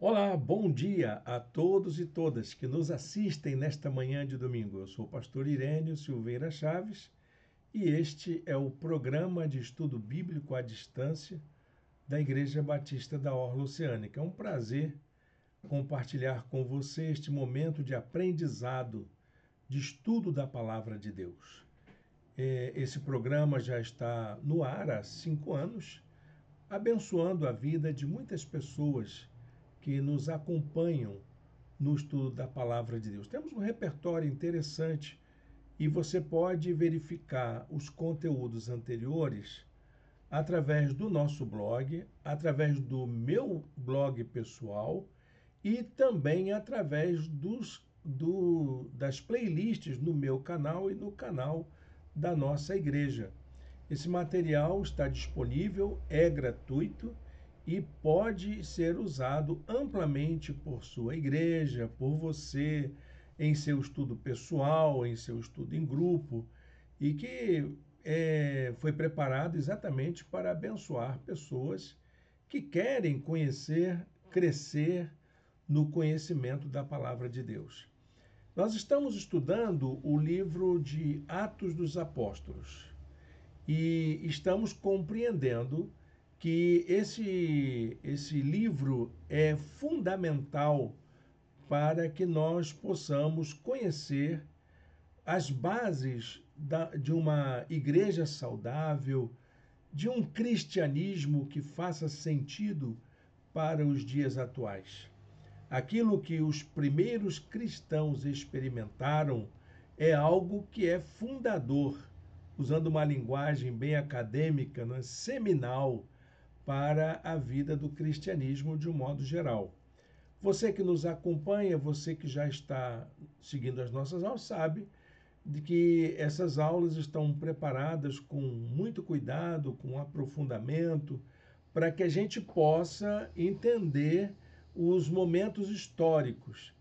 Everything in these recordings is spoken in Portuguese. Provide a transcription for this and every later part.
Olá, bom dia a todos e todas que nos assistem nesta manhã de domingo. Eu sou o pastor Irênio Silveira Chaves e este é o programa de estudo bíblico à distância da Igreja Batista da Orla Oceânica. É um prazer compartilhar com você este momento de aprendizado, de estudo da Palavra de Deus. Esse programa já está no ar há 5 anos, abençoando a vida de muitas pessoas que nos acompanham no estudo da Palavra de Deus. Temos um repertório interessante e você pode verificar os conteúdos anteriores através do nosso blog, através do meu blog pessoal e também através das playlists no meu canal e no canal da nossa igreja. Esse material está disponível, é gratuito e pode ser usado amplamente por sua igreja, por você, em seu estudo pessoal, em seu estudo em grupo, e que foi preparado exatamente para abençoar pessoas que querem conhecer, crescer no conhecimento da palavra de Deus. Nós estamos estudando o livro de Atos dos Apóstolos e estamos compreendendo que esse livro é fundamental para que nós possamos conhecer as bases de uma igreja saudável, de um cristianismo que faça sentido para os dias atuais. Aquilo que os primeiros cristãos experimentaram é algo que é fundador, usando uma linguagem bem acadêmica, né, seminal para a vida do cristianismo de um modo geral. Você que nos acompanha, você que já está seguindo as nossas aulas, sabe de que essas aulas estão preparadas com muito cuidado, com aprofundamento, para que a gente possa entender os momentos históricos.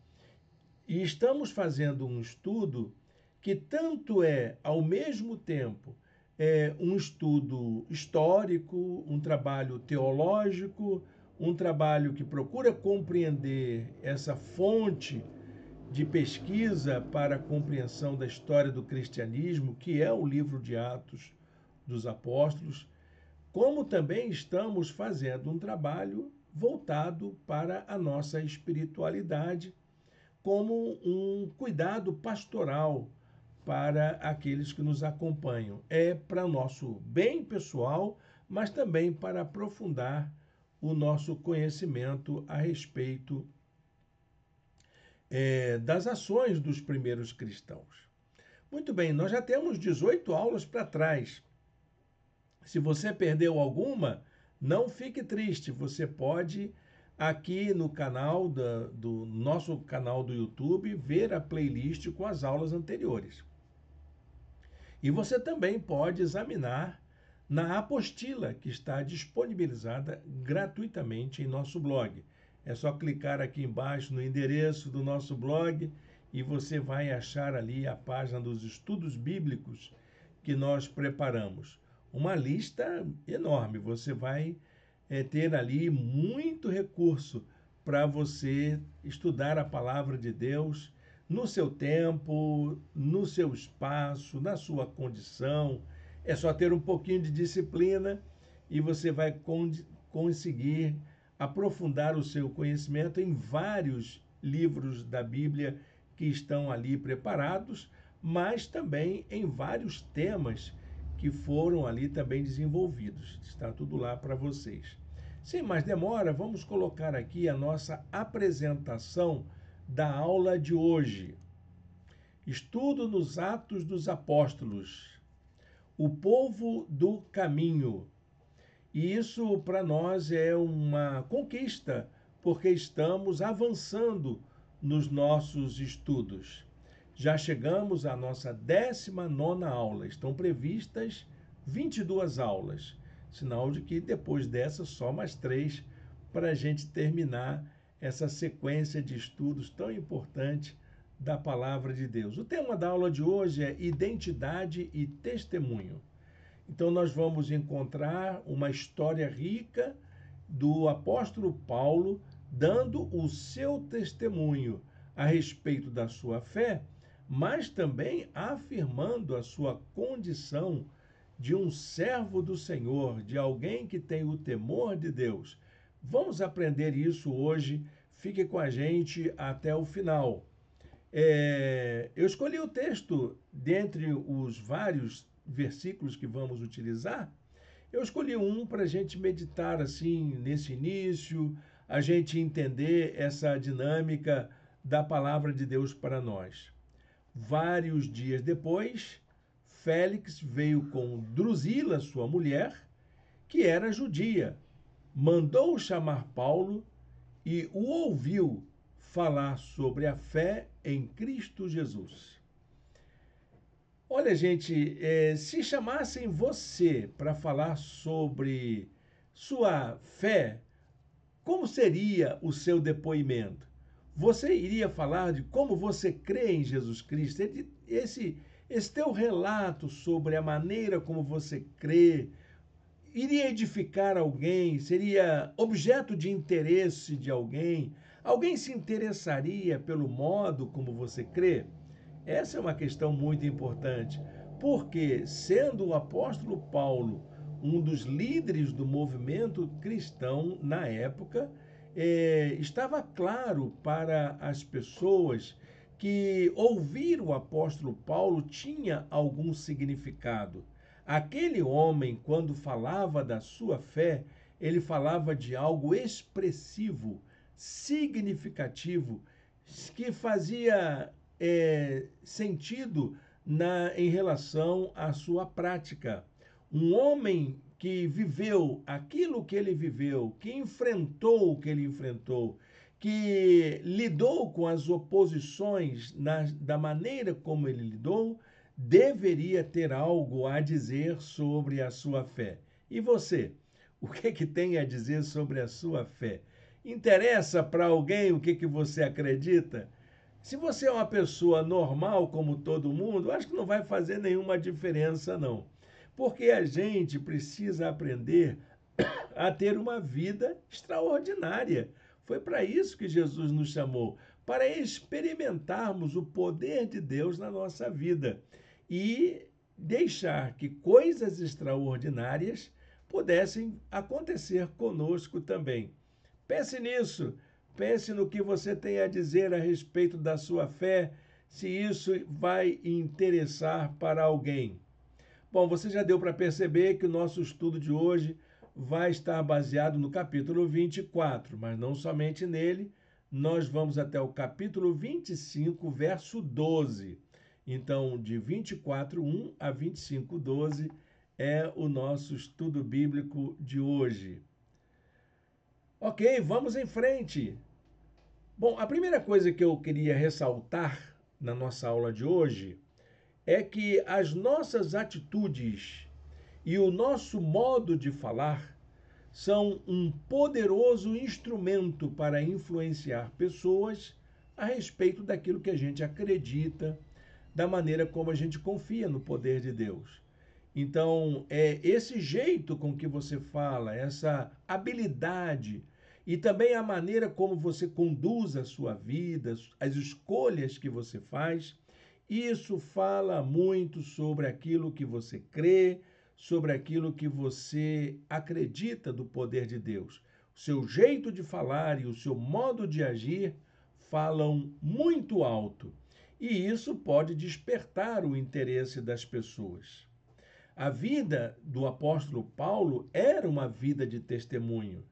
E estamos fazendo um estudo que tanto é, ao mesmo tempo, um estudo histórico, um trabalho teológico, um trabalho que procura compreender essa fonte de pesquisa para a compreensão da história do cristianismo, que é o livro de Atos dos Apóstolos, como também estamos fazendo um trabalho voltado para a nossa espiritualidade, como um cuidado pastoral para aqueles que nos acompanham. É para o nosso bem pessoal, mas também para aprofundar o nosso conhecimento a respeito das ações dos primeiros cristãos. Muito bem, nós já temos 18 aulas para trás. Se você perdeu alguma, não fique triste. Você pode, aqui no canal do nosso canal do YouTube, ver a playlist com as aulas anteriores. E você também pode examinar na apostila que está disponibilizada gratuitamente em nosso blog. É só clicar aqui embaixo no endereço do nosso blog e você vai achar ali a página dos estudos bíblicos que nós preparamos. Uma lista enorme. Você vai ter ali muito recurso para você estudar a palavra de Deus no seu tempo, no seu espaço, na sua condição. É só ter um pouquinho de disciplina e você vai conseguir aprofundar o seu conhecimento em vários livros da Bíblia que estão ali preparados, mas também em vários temas que foram ali também desenvolvidos. Está tudo lá para vocês. Sem mais demora, vamos colocar aqui a nossa apresentação da aula de hoje. Estudo nos Atos dos Apóstolos. O povo do caminho. E isso para nós é uma conquista, porque estamos avançando nos nossos estudos. Já chegamos à nossa 19ª aula. Estão previstas 22 aulas. Sinal de que depois dessa, só mais 3 para a gente terminar essa sequência de estudos tão importante da Palavra de Deus. O tema da aula de hoje é identidade e testemunho. Então, nós vamos encontrar uma história rica do apóstolo Paulo dando o seu testemunho a respeito da sua fé, mas também afirmando a sua condição de um servo do Senhor, de alguém que tem o temor de Deus. Vamos aprender isso hoje. Fique com a gente até o final. Eu escolhi o texto dentre os vários versículos que vamos utilizar. Eu escolhi um para a gente meditar assim nesse início, a gente entender essa dinâmica da palavra de Deus para nós. Vários dias depois, Félix veio com Drusila, sua mulher, que era judia, mandou chamar Paulo e o ouviu falar sobre a fé em Cristo Jesus. Olha, gente, se chamassem você para falar sobre sua fé, como seria o seu depoimento? Você iria falar de como você crê em Jesus Cristo? Esse teu relato sobre a maneira como você crê, iria edificar alguém? Seria objeto de interesse de alguém? Alguém se interessaria pelo modo como você crê? Essa é uma questão muito importante, porque, sendo o apóstolo Paulo um dos líderes do movimento cristão na época, estava claro para as pessoas que ouvir o apóstolo Paulo tinha algum significado. Aquele homem, quando falava da sua fé, ele falava de algo expressivo, significativo, que fazia sentido em relação à sua prática. Um homem que viveu aquilo que ele viveu, que enfrentou o que ele enfrentou, que lidou com as oposições da maneira como ele lidou, deveria ter algo a dizer sobre a sua fé. E você? O que tem a dizer sobre a sua fé? Interessa para alguém o que você acredita? Se você é uma pessoa normal como todo mundo, acho que não vai fazer nenhuma diferença, não. Porque a gente precisa aprender a ter uma vida extraordinária. Foi para isso que Jesus nos chamou, para experimentarmos o poder de Deus na nossa vida e deixar que coisas extraordinárias pudessem acontecer conosco também. Pense nisso. Pense no que você tem a dizer a respeito da sua fé, se isso vai interessar para alguém. Bom, você já deu para perceber que o nosso estudo de hoje vai estar baseado no capítulo 24, mas não somente nele, nós vamos até o capítulo 25, verso 12. Então, de 24:1 a 25:12 é o nosso estudo bíblico de hoje. Ok, vamos em frente. Bom, a primeira coisa que eu queria ressaltar na nossa aula de hoje é que as nossas atitudes e o nosso modo de falar são um poderoso instrumento para influenciar pessoas a respeito daquilo que a gente acredita, da maneira como a gente confia no poder de Deus. Então, esse jeito com que você fala, essa habilidade e também a maneira como você conduz a sua vida, as escolhas que você faz, isso fala muito sobre aquilo que você crê, sobre aquilo que você acredita do poder de Deus. O seu jeito de falar e o seu modo de agir falam muito alto, e isso pode despertar o interesse das pessoas. A vida do apóstolo Paulo era uma vida de testemunho.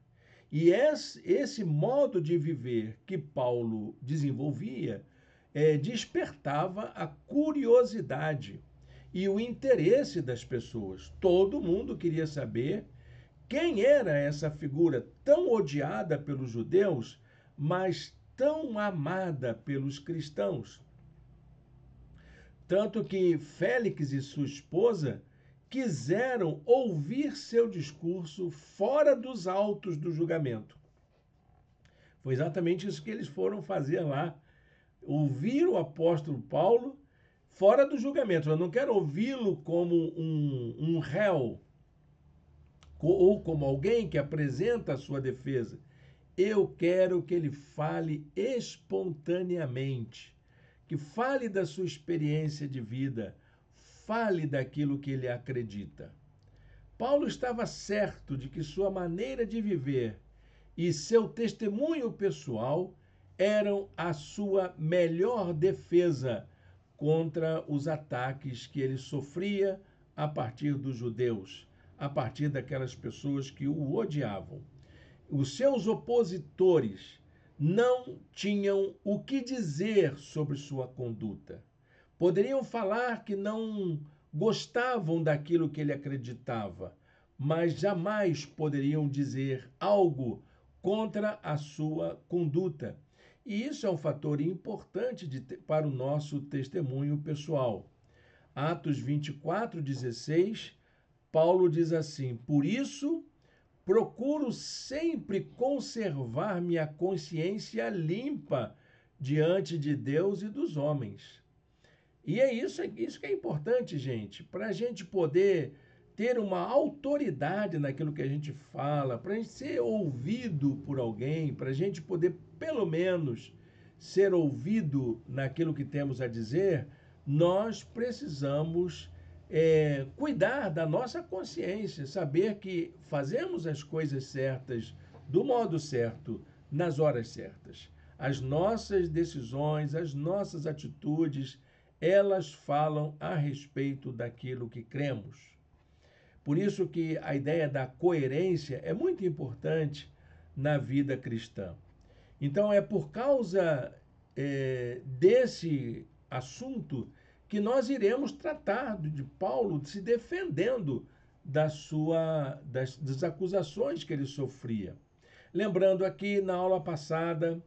E esse modo de viver que Paulo desenvolvia despertava a curiosidade e o interesse das pessoas. Todo mundo queria saber quem era essa figura tão odiada pelos judeus, mas tão amada pelos cristãos. Tanto que Félix e sua esposa quiseram ouvir seu discurso fora dos autos do julgamento. Foi exatamente isso que eles foram fazer lá. Ouvir o apóstolo Paulo fora do julgamento. Eu não quero ouvi-lo como um réu ou como alguém que apresenta a sua defesa. eu quero que ele fale espontaneamente, que fale da sua experiência de vida, fale daquilo que ele acredita. Paulo estava certo de que sua maneira de viver e seu testemunho pessoal eram a sua melhor defesa contra os ataques que ele sofria a partir dos judeus, a partir daquelas pessoas que o odiavam. Os seus opositores não tinham o que dizer sobre sua conduta. Poderiam falar que não gostavam daquilo que ele acreditava, mas jamais poderiam dizer algo contra a sua conduta. E isso é um fator importante para o nosso testemunho pessoal. Atos 24:16, Paulo diz assim: por isso, procuro sempre conservar minha consciência limpa diante de Deus e dos homens. E é isso que é importante, gente, para a gente poder ter uma autoridade naquilo que a gente fala, para a gente ser ouvido por alguém, para a gente poder, pelo menos, ser ouvido naquilo que temos a dizer, nós precisamos cuidar da nossa consciência, saber que fazemos as coisas certas, do modo certo, nas horas certas. As nossas decisões, as nossas atitudes, elas falam a respeito daquilo que cremos. Por isso que a ideia da coerência é muito importante na vida cristã. Então, é por causa desse assunto que nós iremos tratar de Paulo se defendendo das acusações que ele sofria. Lembrando aqui, na aula passada,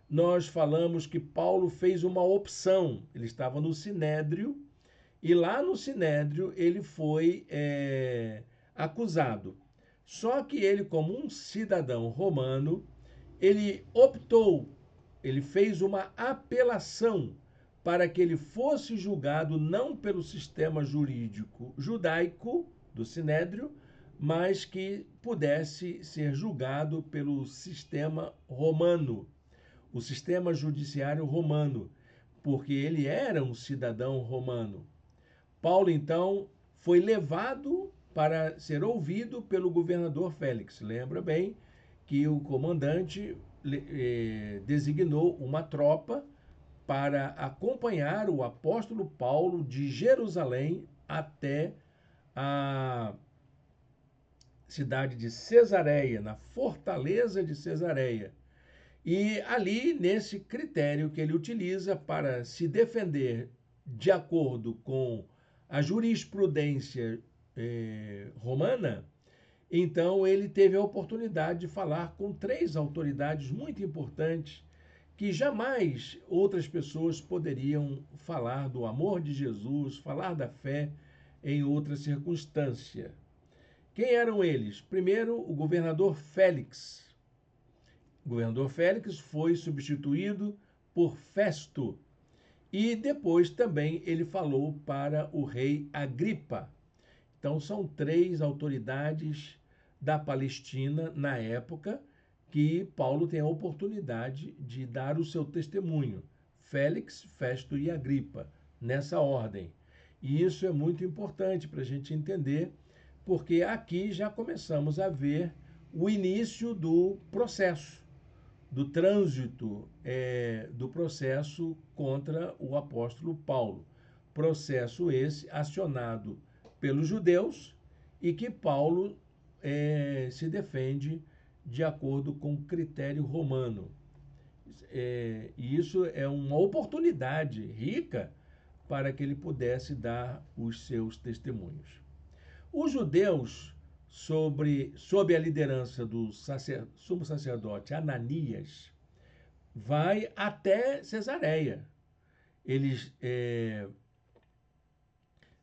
nós falamos que Paulo fez uma opção. Ele estava no Sinédrio, e lá no Sinédrio ele foi acusado. Só que ele, como um cidadão romano, ele optou, ele fez uma apelação para que ele fosse julgado não pelo sistema jurídico judaico do Sinédrio, mas que pudesse ser julgado pelo sistema romano, o sistema judiciário romano, porque ele era um cidadão romano. Paulo, então, foi levado para ser ouvido pelo governador Félix. Lembra bem que o comandante designou uma tropa para acompanhar o apóstolo Paulo de Jerusalém até a cidade de Cesareia, na fortaleza de Cesareia. E ali, nesse critério que ele utiliza para se defender de acordo com a jurisprudência romana, então ele teve a oportunidade de falar com 3 autoridades muito importantes que jamais outras pessoas poderiam falar do amor de Jesus, falar da fé em outra circunstância. Quem eram eles? Primeiro, o governador Félix. O governador Félix foi substituído por Festo. E depois também ele falou para o rei Agripa. Então são 3 autoridades da Palestina na época que Paulo tem a oportunidade de dar o seu testemunho. Félix, Festo e Agripa, nessa ordem. E isso é muito importante para a gente entender, porque aqui já começamos a ver o início do processo, do trânsito do processo contra o apóstolo Paulo. Processo esse acionado pelos judeus e que Paulo se defende de acordo com o critério romano. E isso é uma oportunidade rica para que ele pudesse dar os seus testemunhos. Os judeus, sob a liderança do sumo sacerdote Ananias, vai até Cesareia. Eles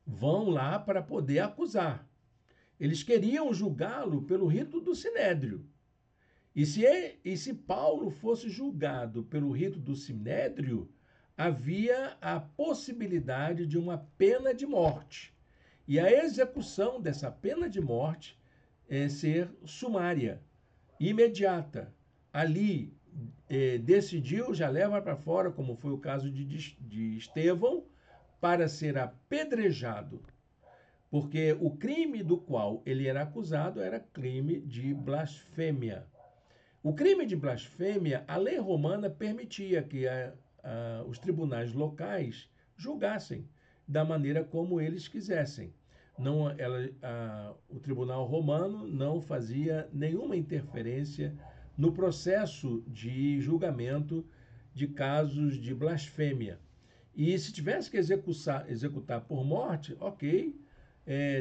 vão lá para poder acusar. Eles queriam julgá-lo pelo rito do Sinédrio. E se Paulo fosse julgado pelo rito do Sinédrio, havia a possibilidade de uma pena de morte. E a execução dessa pena de morte ser sumária, imediata. ali decidiu, já leva para fora, como foi o caso de Estevão, para ser apedrejado, porque o crime do qual ele era acusado era crime de blasfêmia. O crime de blasfêmia, a lei romana permitia que os tribunais locais julgassem da maneira como eles quisessem. Não, o tribunal romano não fazia nenhuma interferência no processo de julgamento de casos de blasfêmia. E se tivesse que executar por morte, ok,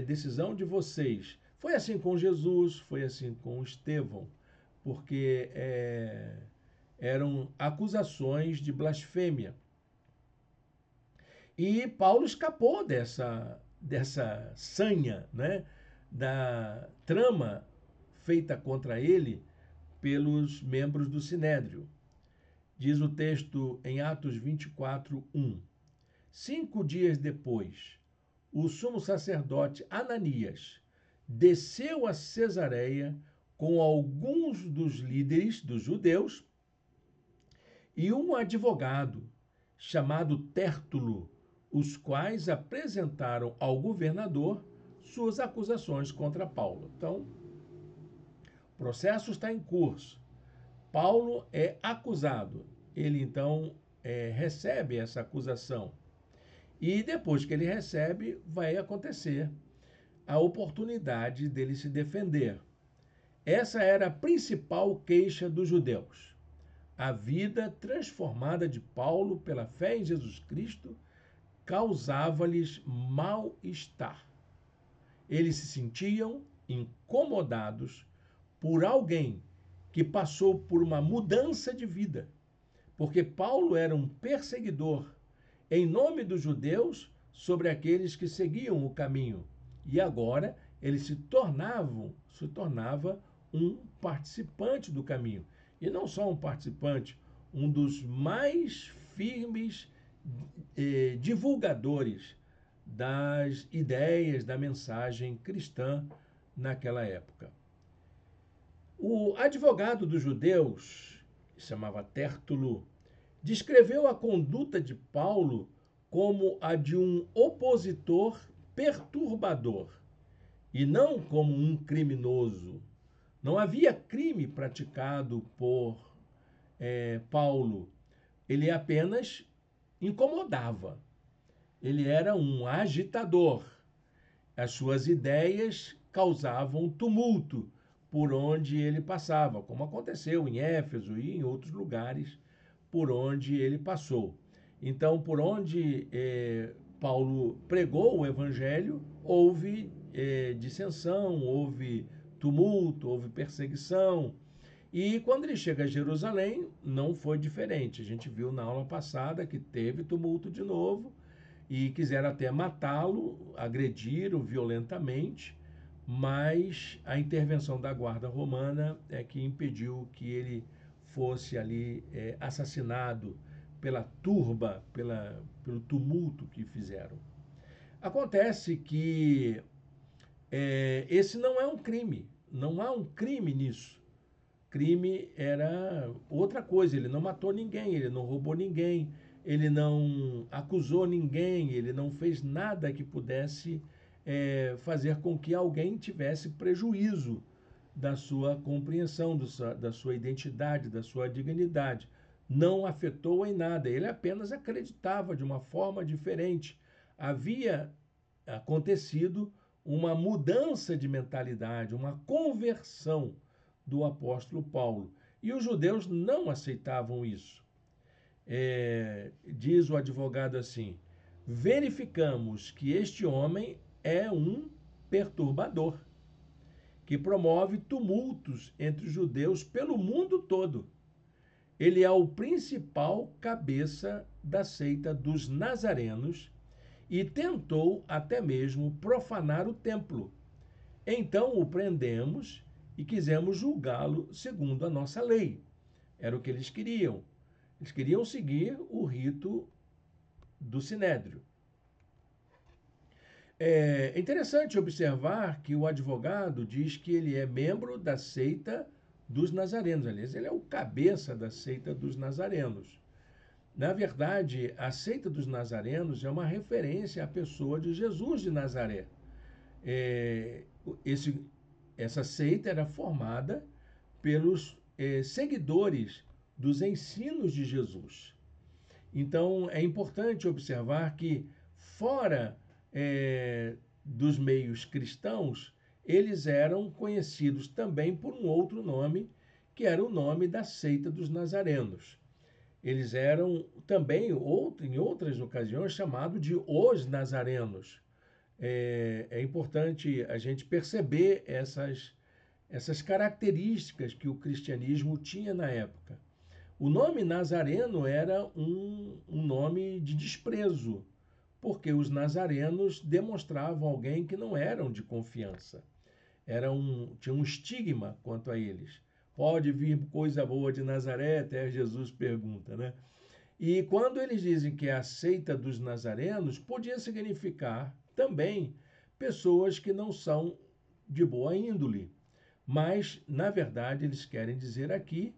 decisão de vocês. Foi assim com Jesus, foi assim com Estevão, porque eram acusações de blasfêmia. E Paulo escapou dessa sanha, né, da trama feita contra ele pelos membros do Sinédrio. Diz o texto em Atos 24, 1. 5 dias depois, o sumo sacerdote Ananias desceu a Cesareia com alguns dos líderes dos judeus e um advogado chamado Tértulo, os quais apresentaram ao governador suas acusações contra Paulo. Então, o processo está em curso. Paulo é acusado. Ele, então, recebe essa acusação. E depois que ele recebe, vai acontecer a oportunidade dele se defender. Essa era a principal queixa dos judeus. A vida transformada de Paulo pela fé em Jesus Cristo causava-lhes mal-estar. Eles se sentiam incomodados por alguém que passou por uma mudança de vida, porque Paulo era um perseguidor em nome dos judeus sobre aqueles que seguiam o caminho. E agora ele se tornava um participante do caminho. E não só um participante, um dos mais firmes divulgadores das ideias, da mensagem cristã naquela época. O advogado dos judeus, que se chamava Tértulo, descreveu a conduta de Paulo como a de um opositor perturbador e não como um criminoso. Não havia crime praticado por Paulo. Ele apenas incomodava. Ele era um agitador. As suas ideias causavam tumulto por onde ele passava, como aconteceu em Éfeso e em outros lugares por onde ele passou. Então, por onde Paulo pregou o evangelho, houve dissensão, houve tumulto, houve perseguição. E quando ele chega a Jerusalém, não foi diferente. A gente viu na aula passada que teve tumulto de novo e quiseram até matá-lo, agrediram violentamente, mas a intervenção da guarda romana é que impediu que ele fosse ali assassinado pela turba, pelo tumulto que fizeram. Acontece que esse não é um crime, não há um crime nisso. Crime era outra coisa, ele não matou ninguém, ele não roubou ninguém, ele não acusou ninguém, ele não fez nada que pudesse fazer com que alguém tivesse prejuízo da sua compreensão, da sua identidade, da sua dignidade. Não afetou em nada, ele apenas acreditava de uma forma diferente. Havia acontecido uma mudança de mentalidade, uma conversão do apóstolo Paulo. E os judeus não aceitavam isso. Diz o advogado assim: verificamos que este homem é um perturbador, que promove tumultos entre os judeus pelo mundo todo. Ele é o principal cabeça da seita dos nazarenos e tentou até mesmo profanar o templo. Então o prendemos e quisemos julgá-lo segundo a nossa lei. Era o que eles queriam. Eles queriam seguir o rito do Sinédrio. É interessante observar que o advogado diz que ele é membro da seita dos nazarenos. Aliás, ele é o cabeça da seita dos nazarenos. Na verdade, a seita dos nazarenos é uma referência à pessoa de Jesus de Nazaré. É, essa seita era formada pelos seguidores dos ensinos de Jesus. Então, é importante observar que, fora dos meios cristãos, eles eram conhecidos também por um outro nome, que era o nome da seita dos nazarenos. Eles eram também, em outras ocasiões, chamados de os nazarenos. É importante a gente perceber essas características que o cristianismo tinha na época. O nome Nazareno era um nome de desprezo, porque os nazarenos demonstravam alguém que não eram de confiança. Tinha um estigma quanto a eles. Pode vir coisa boa de Nazaré? Até Jesus pergunta, né? E quando eles dizem que é a seita dos nazarenos, podia significar também pessoas que não são de boa índole. Mas, na verdade, eles querem dizer aqui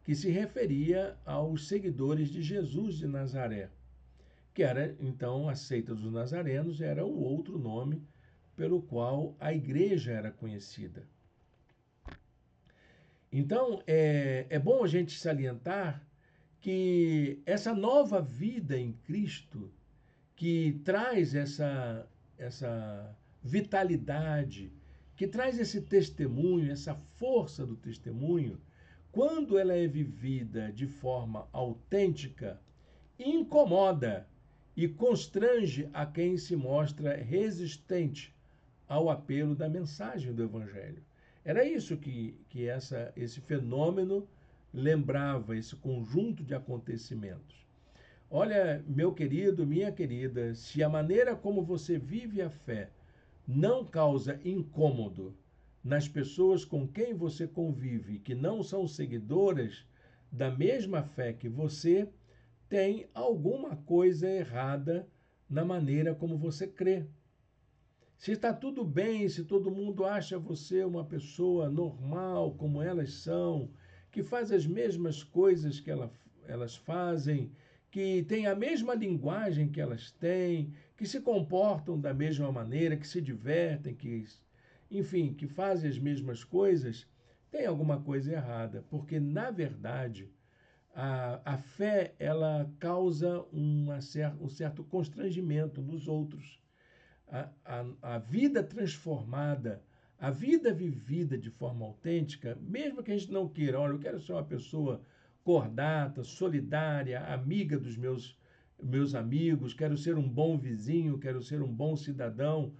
que se referia aos seguidores de Jesus de Nazaré, que era, então, a seita dos nazarenos, era o outro nome pelo qual a igreja era conhecida. Então, é bom a gente salientar que essa nova vida em Cristo, que traz essa vitalidade, que traz esse testemunho, essa força do testemunho, quando ela é vivida de forma autêntica, incomoda e constrange a quem se mostra resistente ao apelo da mensagem do Evangelho. Era isso que esse fenômeno lembrava, esse conjunto de acontecimentos. Olha, meu querido, minha querida, se a maneira como você vive a fé não causa incômodo nas pessoas com quem você convive, que não são seguidoras da mesma fé que você, tem alguma coisa errada na maneira como você crê. Se está tudo bem, se todo mundo acha você uma pessoa normal, como elas são, que faz as mesmas coisas que elas fazem, que tem a mesma linguagem que elas têm, que se comportam da mesma maneira, que se divertem, enfim, que fazem as mesmas coisas, tem alguma coisa errada, porque, na verdade, a fé ela causa um certo constrangimento nos outros. A vida transformada, a vida vivida de forma autêntica, mesmo que a gente não queira, olha, eu quero ser uma pessoa cordata, solidária, amiga dos meus amigos, quero ser um bom vizinho, quero ser um bom cidadão.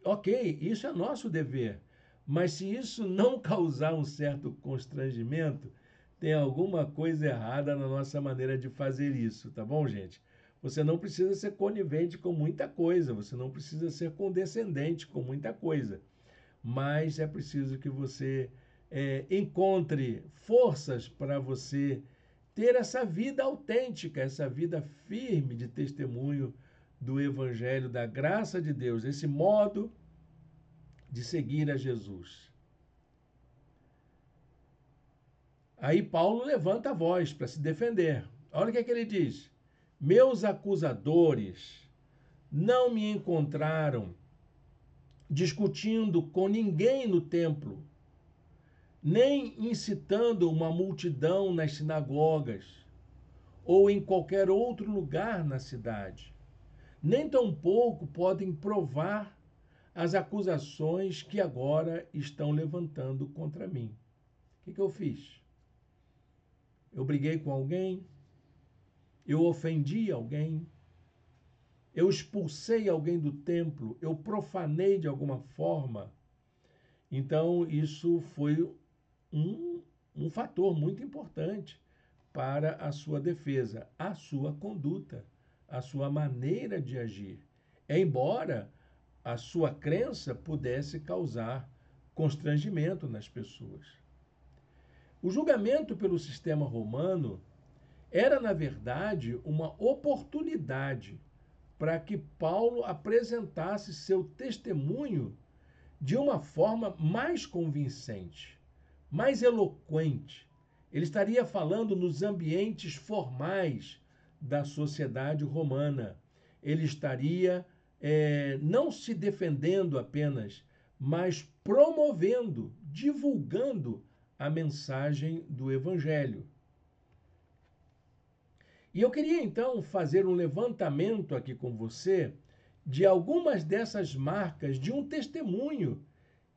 Ok, isso é nosso dever, mas se isso não causar um certo constrangimento, tem alguma coisa errada na nossa maneira de fazer isso, tá bom, gente? Você não precisa ser conivente com muita coisa, você não precisa ser condescendente com muita coisa, mas é preciso que você encontre forças para você ter essa vida autêntica, essa vida firme de testemunho do Evangelho, da graça de Deus, esse modo de seguir a Jesus. Aí Paulo levanta a voz para se defender. Olha o que ele diz. Meus acusadores não me encontraram discutindo com ninguém no templo, nem incitando uma multidão nas sinagogas ou em qualquer outro lugar na cidade. Nem tampouco podem provar as acusações que agora estão levantando contra mim. O que eu fiz? Eu briguei com alguém? Eu ofendi alguém? Eu expulsei alguém do templo? Eu profanei de alguma forma? Então, isso foi um fator muito importante para a sua defesa, a sua conduta, a sua maneira de agir. Embora a sua crença pudesse causar constrangimento nas pessoas. O julgamento pelo sistema romano era, na verdade, uma oportunidade para que Paulo apresentasse seu testemunho de uma forma mais convincente, mais eloquente. Ele estaria falando nos ambientes formais da sociedade romana. Ele estaria não se defendendo apenas, mas promovendo, divulgando a mensagem do Evangelho. E eu queria então fazer um levantamento aqui com você de algumas dessas marcas de um testemunho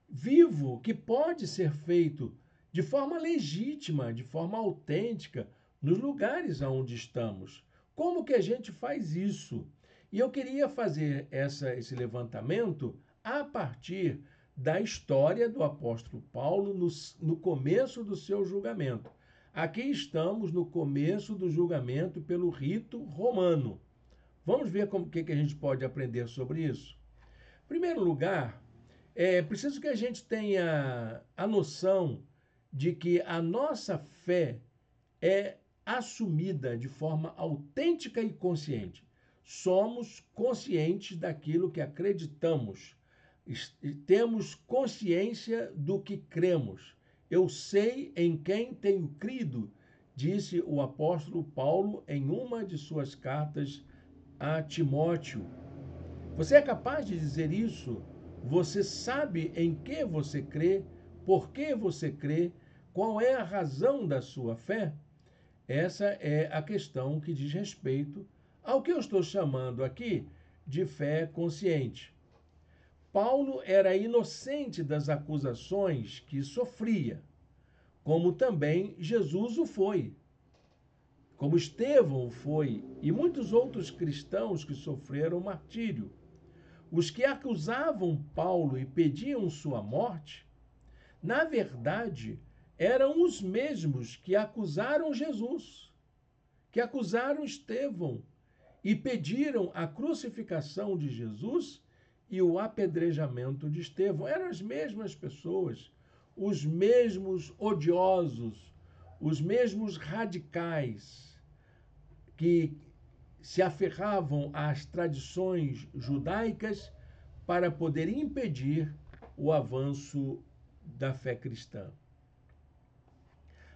vivo que pode ser feito de forma legítima, de forma autêntica, nos lugares onde estamos. Como que a gente faz isso? E eu queria fazer esse levantamento a partir da história do apóstolo Paulo no começo do seu julgamento. Aqui estamos no começo do julgamento pelo rito romano. Vamos ver o que a gente pode aprender sobre isso? Em primeiro lugar, é preciso que a gente tenha a noção de que a nossa fé é assumida de forma autêntica e consciente. Somos conscientes daquilo que acreditamos. Temos consciência do que cremos. Eu sei em quem tenho crido, disse o apóstolo Paulo em uma de suas cartas a Timóteo. Você é capaz de dizer isso? Você sabe em que você crê? Por que você crê? Qual é a razão da sua fé? Essa é a questão que diz respeito ao que eu estou chamando aqui de fé consciente. Paulo era inocente das acusações que sofria, como também Jesus o foi, como Estevão o foi, e muitos outros cristãos que sofreram martírio. Os que acusavam Paulo e pediam sua morte, na verdade, eram os mesmos que acusaram Jesus, que acusaram Estevão e pediram a crucificação de Jesus e o apedrejamento de Estevão. Eram as mesmas pessoas, os mesmos odiosos, os mesmos radicais que se aferravam às tradições judaicas para poder impedir o avanço da fé cristã.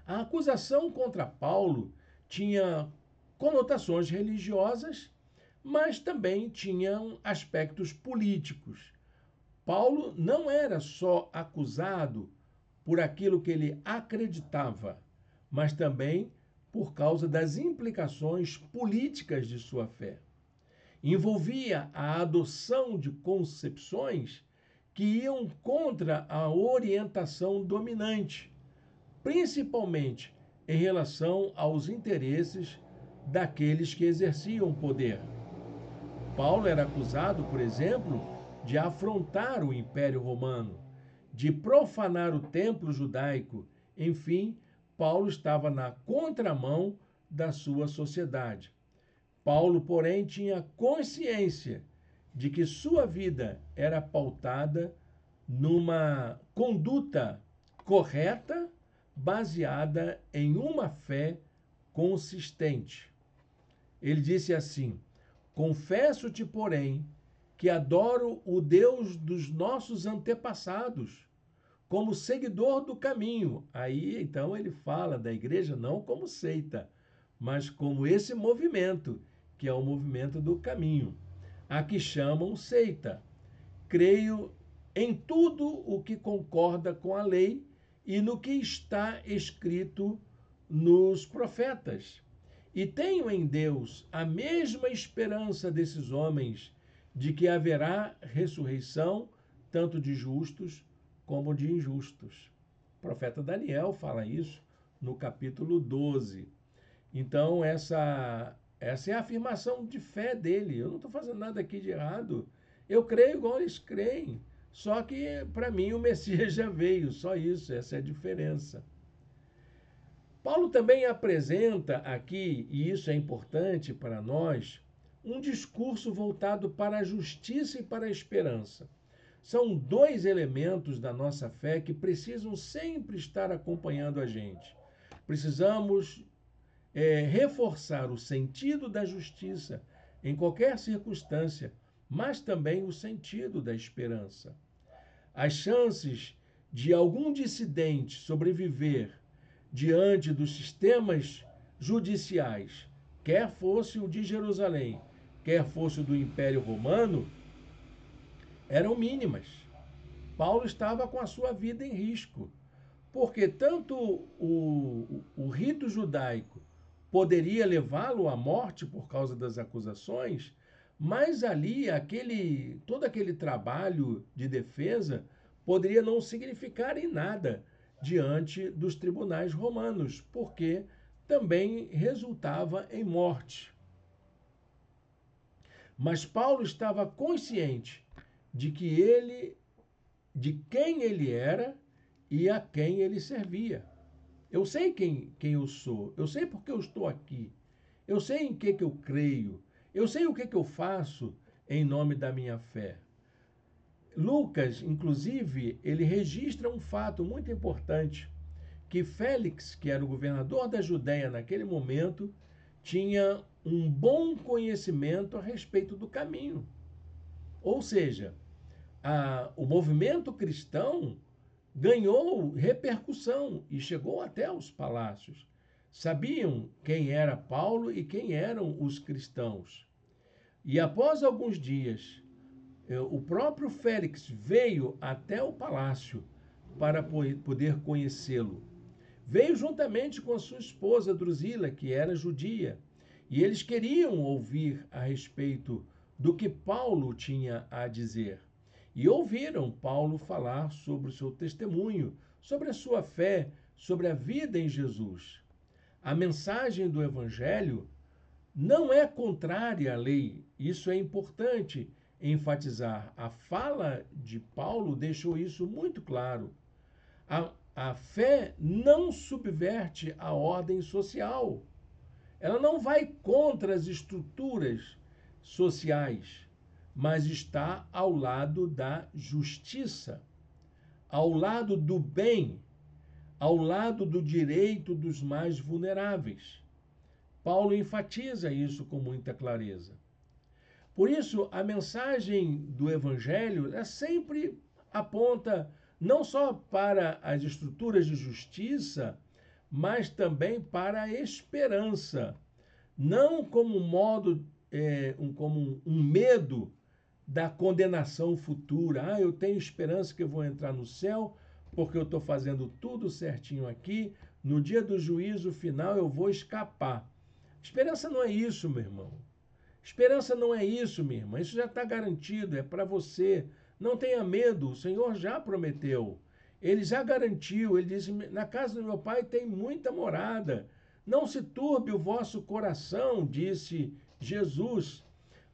A acusação contra Paulo tinha conotações religiosas, mas também tinham aspectos políticos. Paulo não era só acusado por aquilo que ele acreditava, mas também por causa das implicações políticas de sua fé. Envolvia a adoção de concepções que iam contra a orientação dominante, principalmente em relação aos interesses daqueles que exerciam poder. Paulo era acusado, por exemplo, de afrontar o Império Romano, de profanar o templo judaico. Enfim, Paulo estava na contramão da sua sociedade. Paulo, porém, tinha consciência de que sua vida era pautada numa conduta correta, baseada em uma fé consistente. Ele disse assim: confesso-te, porém, que adoro o Deus dos nossos antepassados, como seguidor do caminho. Aí, então, ele fala da igreja não como seita, mas como esse movimento, que é o movimento do caminho, a que chamam seita. Creio em tudo o que concorda com a lei e no que está escrito nos profetas. E tenho em Deus a mesma esperança desses homens, de que haverá ressurreição tanto de justos como de injustos. O profeta Daniel fala isso no capítulo 12. Então, essa é a afirmação de fé dele. Eu não estou fazendo nada aqui de errado. Eu creio igual eles creem. Só que, para mim, o Messias já veio. Só isso, essa é a diferença. Paulo também apresenta aqui, e isso é importante para nós, um discurso voltado para a justiça e para a esperança. São dois elementos da nossa fé que precisam sempre estar acompanhando a gente. Precisamos reforçar o sentido da justiça em qualquer circunstância, mas também o sentido da esperança. As chances de algum dissidente sobreviver diante dos sistemas judiciais, quer fosse o de Jerusalém, quer fosse o do Império Romano, eram mínimas. Paulo estava com a sua vida em risco, porque tanto o rito judaico poderia levá-lo à morte por causa das acusações, mas ali todo aquele trabalho de defesa poderia não significar em nada diante dos tribunais romanos, porque também resultava em morte. Mas Paulo estava consciente de quem ele era e a quem ele servia. Eu sei quem eu sou, eu sei porque eu estou aqui, eu sei em que eu creio, eu sei o que eu faço em nome da minha fé. Lucas, inclusive, ele registra um fato muito importante, que Félix, que era o governador da Judéia naquele momento, tinha um bom conhecimento a respeito do caminho. Ou seja, o movimento cristão ganhou repercussão e chegou até os palácios. Sabiam quem era Paulo e quem eram os cristãos. E após alguns dias, o próprio Félix veio até o palácio para poder conhecê-lo. Veio juntamente com a sua esposa Drusila, que era judia, e eles queriam ouvir a respeito do que Paulo tinha a dizer. E ouviram Paulo falar sobre o seu testemunho, sobre a sua fé, sobre a vida em Jesus. A mensagem do Evangelho não é contrária à lei, isso é importante enfatizar. A fala de Paulo deixou isso muito claro. A fé não subverte a ordem social. Ela não vai contra as estruturas sociais, mas está ao lado da justiça, ao lado do bem, ao lado do direito dos mais vulneráveis. Paulo enfatiza isso com muita clareza. Por isso, a mensagem do Evangelho sempre aponta não só para as estruturas de justiça, mas também para a esperança. Não como como um medo da condenação futura. Eu tenho esperança que eu vou entrar no céu porque eu estou fazendo tudo certinho aqui. No dia do juízo final eu vou escapar. Esperança não é isso, meu irmão. Esperança não é isso, minha irmã. Isso já está garantido, é para você. Não tenha medo, o Senhor já prometeu. Ele já garantiu, ele disse, na casa do meu pai tem muita morada. Não se turbe o vosso coração, disse Jesus.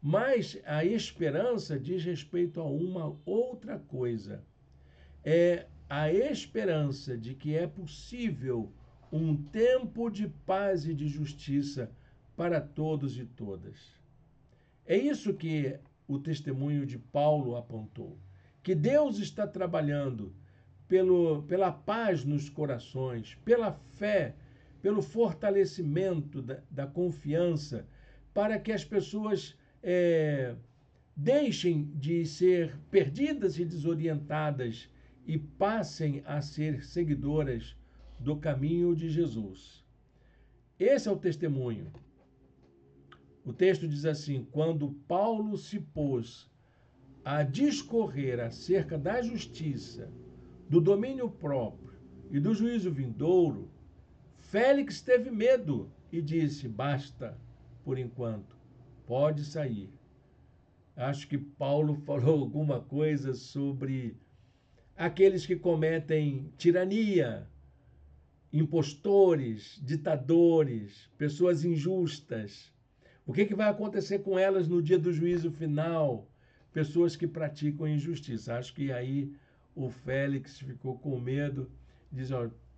Mas a esperança diz respeito a uma outra coisa. É a esperança de que é possível um tempo de paz e de justiça para todos e todas. É isso que o testemunho de Paulo apontou. Que Deus está trabalhando pela paz nos corações, pela fé, pelo fortalecimento da confiança, para que as pessoas deixem de ser perdidas e desorientadas e passem a ser seguidoras do caminho de Jesus. Esse é o testemunho. O texto diz assim: quando Paulo se pôs a discorrer acerca da justiça, do domínio próprio e do juízo vindouro, Félix teve medo e disse: basta, por enquanto, pode sair. Acho que Paulo falou alguma coisa sobre aqueles que cometem tirania, impostores, ditadores, pessoas injustas. O que vai acontecer com elas no dia do juízo final? Pessoas que praticam injustiça. Acho que aí o Félix ficou com medo, diz,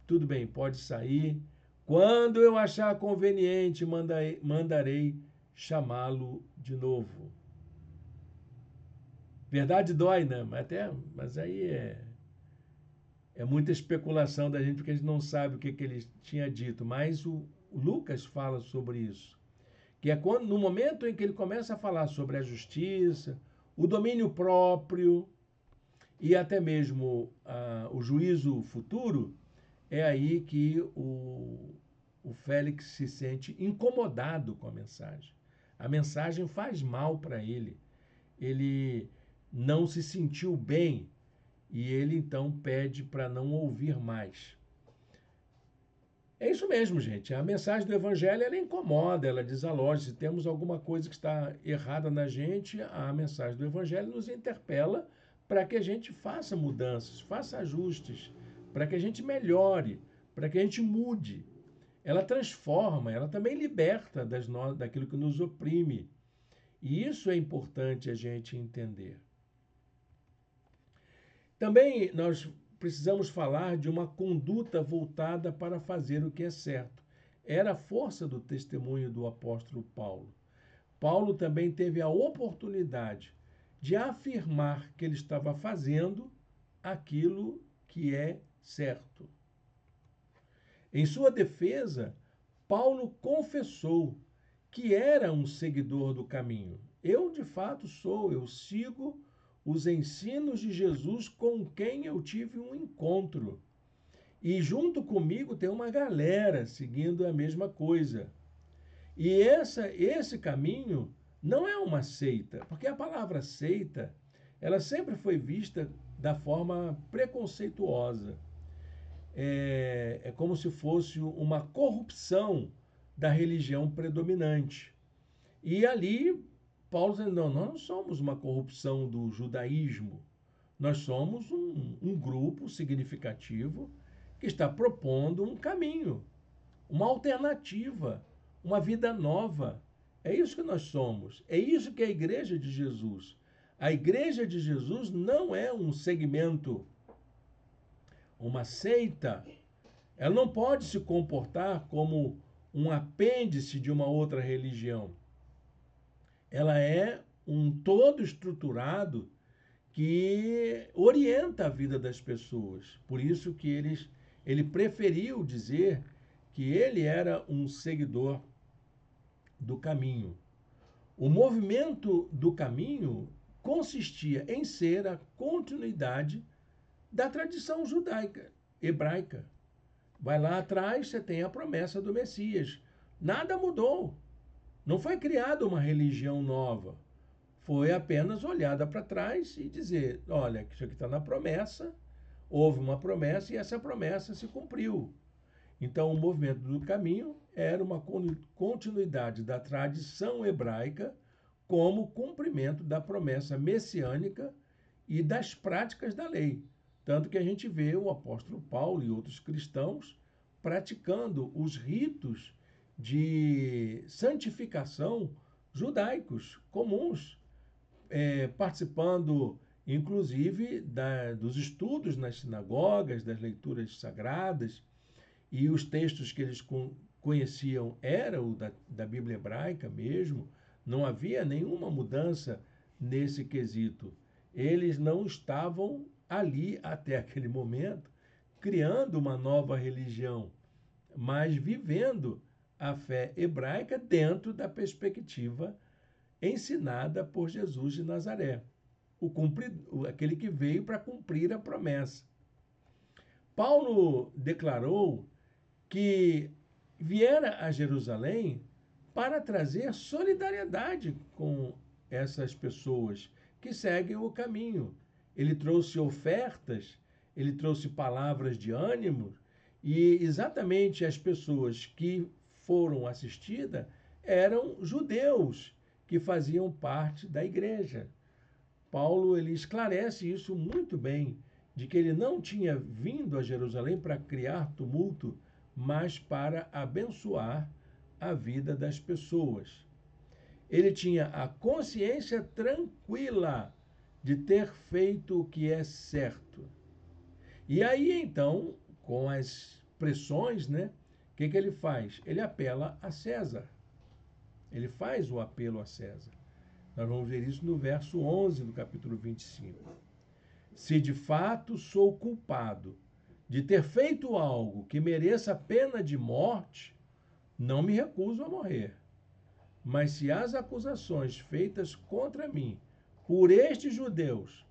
tudo bem, pode sair. Quando eu achar conveniente, mandarei chamá-lo de novo. Verdade dói, né? Mas aí é muita especulação da gente, porque a gente não sabe o que ele tinha dito. Mas o Lucas fala sobre isso. Que é no momento em que ele começa a falar sobre a justiça, o domínio próprio e até mesmo o juízo futuro, é aí que o Félix se sente incomodado com a mensagem. A mensagem faz mal para ele. Ele não se sentiu bem e ele então pede para não ouvir mais. É isso mesmo, gente. A mensagem do Evangelho ela incomoda, ela desaloja. Se temos alguma coisa que está errada na gente, a mensagem do Evangelho nos interpela para que a gente faça mudanças, faça ajustes, para que a gente melhore, para que a gente mude. Ela transforma, ela também liberta daquilo que nos oprime. E isso é importante a gente entender. Também nós precisamos falar de uma conduta voltada para fazer o que é certo. Era a força do testemunho do apóstolo Paulo. Paulo também teve a oportunidade de afirmar que ele estava fazendo aquilo que é certo. Em sua defesa, Paulo confessou que era um seguidor do caminho. Eu, de fato, sou, eu sigo os ensinos de Jesus com quem eu tive um encontro. E junto comigo tem uma galera seguindo a mesma coisa. E esse caminho não é uma seita, porque a palavra seita, ela sempre foi vista da forma preconceituosa. É como se fosse uma corrupção da religião predominante. E ali, Paulo dizendo, não, nós não somos uma corrupção do judaísmo, nós somos um grupo significativo que está propondo um caminho, uma alternativa, uma vida nova. É isso que nós somos, é isso que é a Igreja de Jesus. A Igreja de Jesus não é um segmento, uma seita. Ela não pode se comportar como um apêndice de uma outra religião. Ela é um todo estruturado que orienta a vida das pessoas. Por isso que ele preferiu dizer que ele era um seguidor do caminho. O movimento do caminho consistia em ser a continuidade da tradição judaica, hebraica. Vai lá atrás, você tem a promessa do Messias. Nada mudou. Não foi criada uma religião nova. Foi apenas olhada para trás e dizer, olha, isso aqui está na promessa, houve uma promessa e essa promessa se cumpriu. Então, o movimento do caminho era uma continuidade da tradição hebraica como cumprimento da promessa messiânica e das práticas da lei. Tanto que a gente vê o apóstolo Paulo e outros cristãos praticando os ritos de santificação judaicos comuns, participando, inclusive, dos estudos nas sinagogas, das leituras sagradas, e os textos que eles conheciam eram da Bíblia hebraica mesmo, não havia nenhuma mudança nesse quesito. Eles não estavam ali, até aquele momento, criando uma nova religião, mas vivendo a fé hebraica dentro da perspectiva ensinada por Jesus de Nazaré, aquele que veio para cumprir a promessa. Paulo declarou que viera a Jerusalém para trazer solidariedade com essas pessoas que seguem o caminho. Ele trouxe ofertas, ele trouxe palavras de ânimo, e exatamente as pessoas que foram assistidas eram judeus que faziam parte da igreja. Paulo ele esclarece isso muito bem, de que ele não tinha vindo a Jerusalém para criar tumulto, mas para abençoar a vida das pessoas. Ele tinha a consciência tranquila de ter feito o que é certo. E aí, então, com as pressões, né, o que ele faz? Ele apela a César. Ele faz o apelo a César. Nós vamos ver isso no verso 11 do capítulo 25. Se de fato sou culpado de ter feito algo que mereça pena de morte, não me recuso a morrer. Mas se as acusações feitas contra mim por estes judeus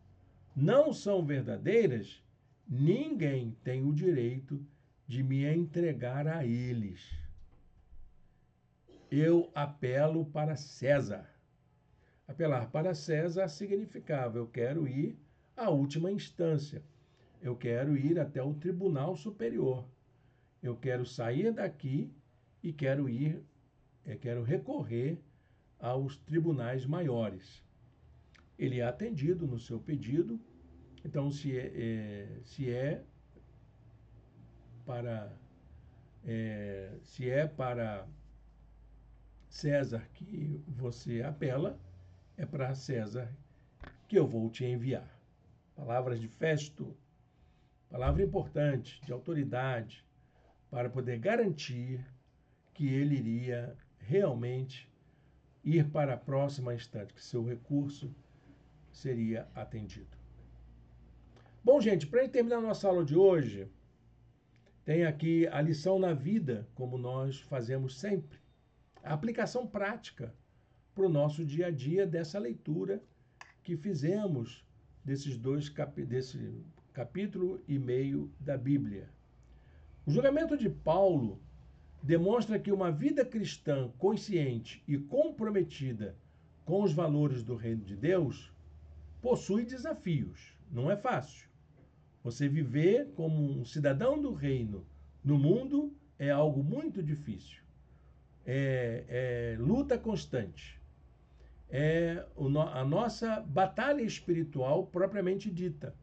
não são verdadeiras, ninguém tem o direito de me entregar a eles. Eu apelo para César. Apelar para César significava: eu quero ir à última instância, eu quero ir até o Tribunal Superior, eu quero sair daqui e quero recorrer aos tribunais maiores. Ele é atendido no seu pedido. Então, se é para César que você apela, é para César que eu vou te enviar. Palavras de Festo, palavra importante, de autoridade, para poder garantir que ele iria realmente ir para a próxima instante, que seu recurso seria atendido. Bom, gente, para terminar nossa aula de hoje, tem aqui a lição na vida, como nós fazemos sempre. A aplicação prática para o nosso dia a dia dessa leitura que fizemos desse capítulo e meio da Bíblia. O julgamento de Paulo demonstra que uma vida cristã consciente e comprometida com os valores do reino de Deus possui desafios. Não é fácil. Você viver como um cidadão do reino no mundo é algo muito difícil. É luta constante. A nossa batalha espiritual propriamente dita.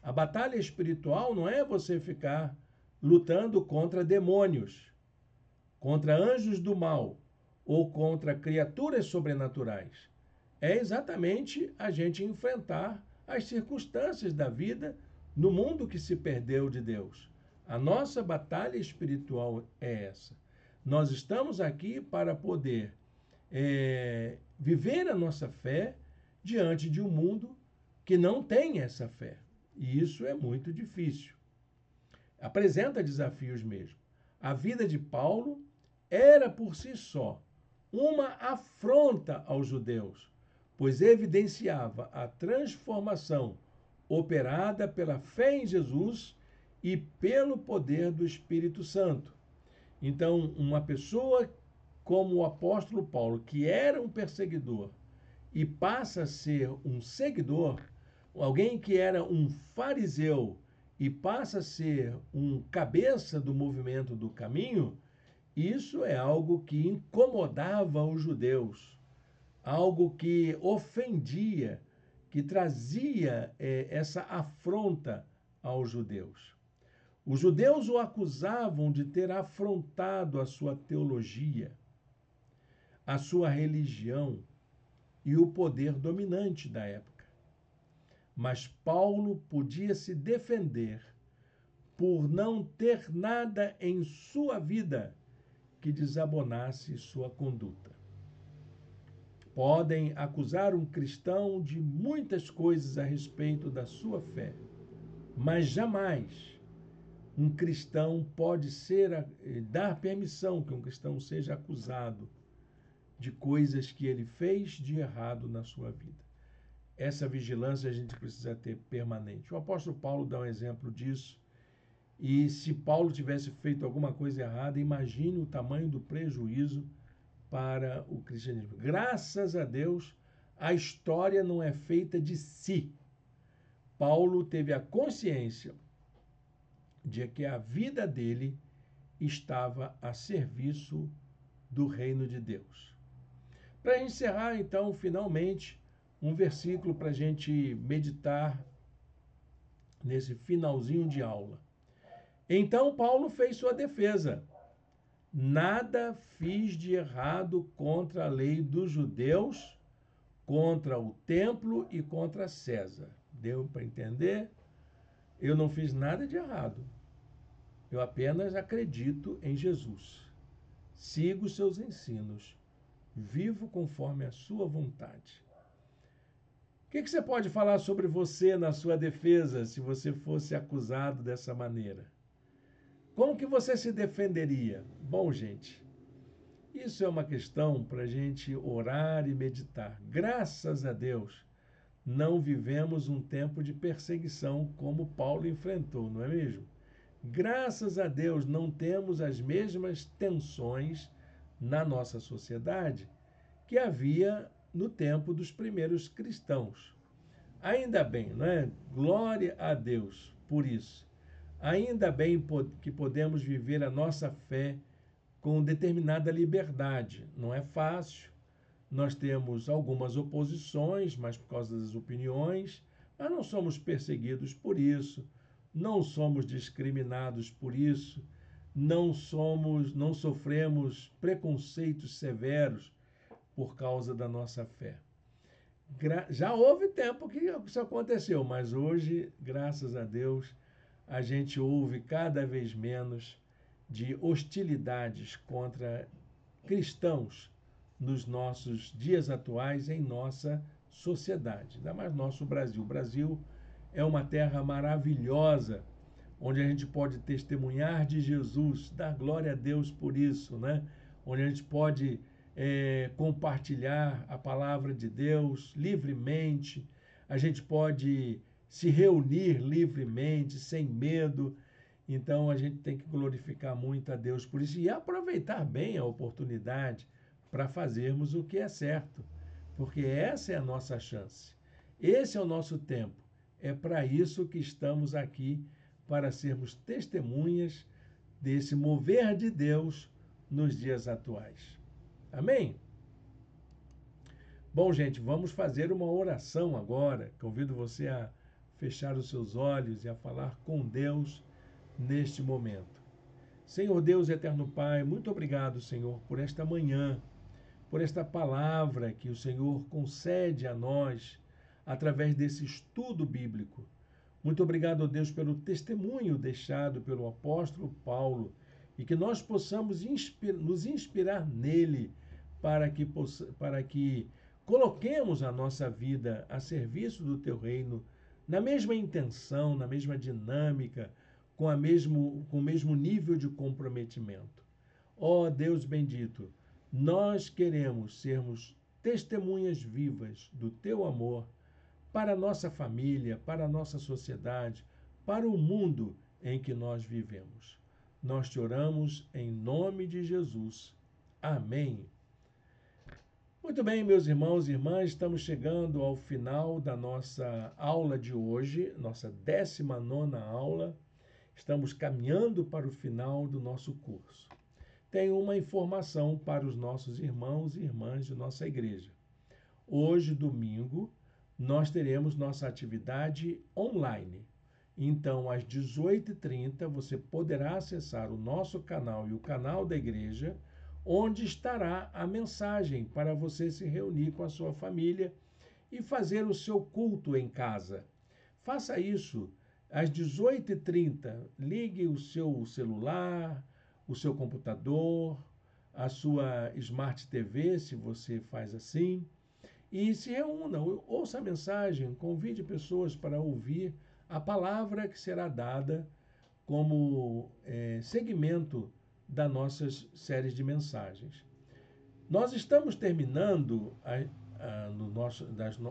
A batalha espiritual não é você ficar lutando contra demônios, contra anjos do mal ou contra criaturas sobrenaturais. É exatamente a gente enfrentar as circunstâncias da vida no mundo que se perdeu de Deus. A nossa batalha espiritual é essa. Nós estamos aqui para poder viver a nossa fé diante de um mundo que não tem essa fé. E isso é muito difícil. Apresenta desafios mesmo. A vida de Paulo era por si só uma afronta aos judeus, pois evidenciava a transformação operada pela fé em Jesus e pelo poder do Espírito Santo. Então, uma pessoa como o apóstolo Paulo, que era um perseguidor e passa a ser um seguidor, alguém que era um fariseu e passa a ser um cabeça do movimento do caminho, isso é algo que incomodava os judeus, algo que ofendia, que trazia essa afronta aos judeus. Os judeus o acusavam de ter afrontado a sua teologia, a sua religião e o poder dominante da época. Mas Paulo podia se defender por não ter nada em sua vida que desabonasse sua conduta. Podem acusar um cristão de muitas coisas a respeito da sua fé, mas jamais um cristão pode dar permissão que um cristão seja acusado de coisas que ele fez de errado na sua vida. Essa vigilância a gente precisa ter permanente. O apóstolo Paulo dá um exemplo disso. E se Paulo tivesse feito alguma coisa errada, imagine o tamanho do prejuízo para o cristianismo. Graças a Deus, a história não é feita de si. Paulo teve a consciência de que a vida dele estava a serviço do reino de Deus. Para encerrar, então, finalmente, um versículo para a gente meditar nesse finalzinho de aula. Então Paulo fez sua defesa. Nada fiz de errado contra a lei dos judeus, contra o templo e contra César. Deu para entender? Eu não fiz nada de errado. Eu apenas acredito em Jesus. Sigo seus ensinos. Vivo conforme a sua vontade. O que você pode falar sobre você na sua defesa se você fosse acusado dessa maneira? Como que você se defenderia? Bom, gente, isso é uma questão para a gente orar e meditar. Graças a Deus, não vivemos um tempo de perseguição como Paulo enfrentou, não é mesmo? Graças a Deus, não temos as mesmas tensões na nossa sociedade que havia no tempo dos primeiros cristãos. Ainda bem, não é? Glória a Deus por isso. Ainda bem que podemos viver a nossa fé com determinada liberdade. Não é fácil, nós temos algumas oposições, mas por causa das opiniões, mas não somos perseguidos por isso, não somos discriminados por isso, não sofremos preconceitos severos por causa da nossa fé. Já houve tempo que isso aconteceu, mas hoje, graças a Deus, a gente ouve cada vez menos de hostilidades contra cristãos nos nossos dias atuais em nossa sociedade, ainda mais nosso Brasil. O Brasil é uma terra maravilhosa, onde a gente pode testemunhar de Jesus, dar glória a Deus por isso, né? Onde a gente pode compartilhar a palavra de Deus livremente, a gente pode se reunir livremente, sem medo. Então a gente tem que glorificar muito a Deus por isso e aproveitar bem a oportunidade para fazermos o que é certo, porque essa é a nossa chance, esse é o nosso tempo, é para isso que estamos aqui, para sermos testemunhas desse mover de Deus nos dias atuais. Amém? Bom, gente, vamos fazer uma oração agora. Convido você a fechar os seus olhos e a falar com Deus neste momento. Senhor Deus, eterno Pai, muito obrigado, Senhor, por esta manhã, por esta palavra que o Senhor concede a nós através desse estudo bíblico. Muito obrigado, Deus, pelo testemunho deixado pelo apóstolo Paulo e que nós possamos nos inspirar nele para que coloquemos a nossa vida a serviço do Teu reino na mesma intenção, na mesma dinâmica, com o mesmo nível de comprometimento. Ó Deus bendito, nós queremos sermos testemunhas vivas do Teu amor para a nossa família, para a nossa sociedade, para o mundo em que nós vivemos. Nós te oramos em nome de Jesus. Amém. Muito bem, meus irmãos e irmãs, estamos chegando ao final da nossa aula de hoje, nossa 19ª aula. Estamos caminhando para o final do nosso curso. Tenho uma informação para os nossos irmãos e irmãs de nossa igreja. Hoje, domingo, nós teremos nossa atividade online. Então, às 18h30, você poderá acessar o nosso canal e o canal da igreja, onde estará a mensagem para você se reunir com a sua família e fazer o seu culto em casa. Faça isso às 18h30. Ligue o seu celular, o seu computador, a sua Smart TV, se você faz assim, e se reúna, ouça a mensagem, convide pessoas para ouvir a palavra que será dada como segmento das nossas séries de mensagens. Nós estamos terminando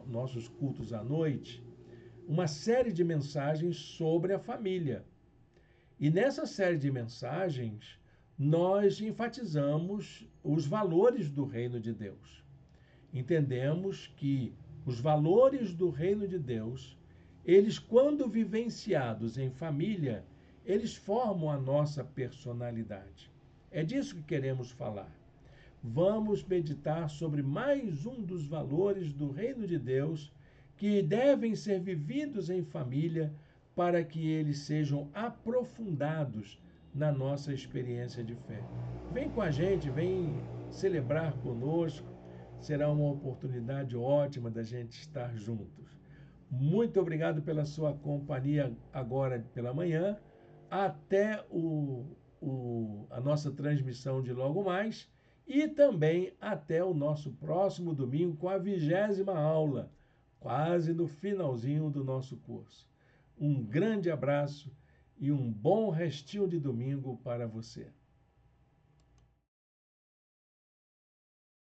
nossos cultos à noite uma série de mensagens sobre a família. E nessa série de mensagens, nós enfatizamos os valores do reino de Deus. Entendemos que os valores do reino de Deus, eles, quando vivenciados em família, eles formam a nossa personalidade. É disso que queremos falar. Vamos meditar sobre mais um dos valores do reino de Deus que devem ser vividos em família para que eles sejam aprofundados na nossa experiência de fé. Vem com a gente, vem celebrar conosco. Será uma oportunidade ótima da gente estar juntos. Muito obrigado pela sua companhia agora pela manhã. Até a nossa transmissão de logo mais e também até o nosso próximo domingo com a 20ª aula, quase no finalzinho do nosso curso. Um grande abraço e um bom restinho de domingo para você.